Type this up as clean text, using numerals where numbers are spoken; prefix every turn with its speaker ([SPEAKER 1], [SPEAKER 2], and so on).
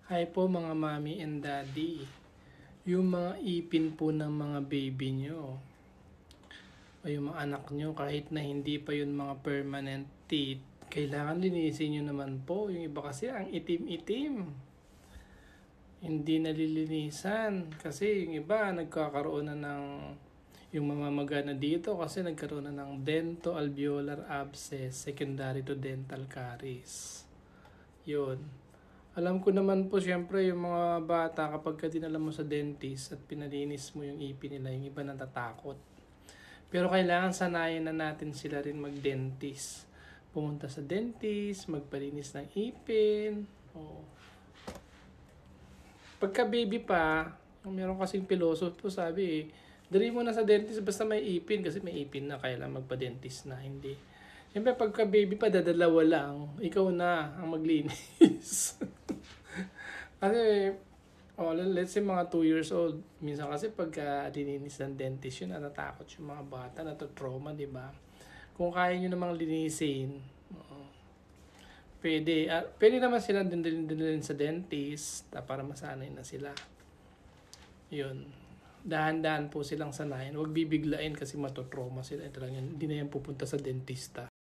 [SPEAKER 1] Hi po mga mommy and daddy. Yung mga ipin po ng mga baby nyo o yung mga anak nyo kahit na hindi pa yun mga permanent teeth, kailangan linisin nyo naman po. Yung iba kasi ang itim-itim. Hindi nalilinisan kasi yung iba nagkakaroon na ng yung mamamaga na dito kasi nagkaroon na ng dento-alveolar abscess secondary to dental caries. Yun. Alam ko naman po siyempre yung mga bata kapag ka dinala mo sa dentist at pinalinis mo yung ipin nila, yung iba natatakot. Pero kailangan sanayin na natin sila rin mag-dentist. Pumunta sa dentist, magpalinis ng ipin. Oh. Pagka baby pa, meron kasing piloso sabi dali mo na sa dentist basta may ipin kasi may ipin na kaya lang magpa-dentist na, hindi. Siyempre pagka baby pa dadalawa lang, ikaw na ang maglinis. Kasi, let's say mga 2 years old, minsan kasi pagka dininis ng dentist yun, natatakot yung mga bata, natatrauma, di ba? Kung kaya nyo namang linisin, pwede. Pwede naman sila din sa dentist para masanay na sila. Yun. Dahan-dahan po silang sanayin. Huwag bibiglain kasi matotrauma sila. Ito lang yun. Hindi na yan pupunta sa dentista.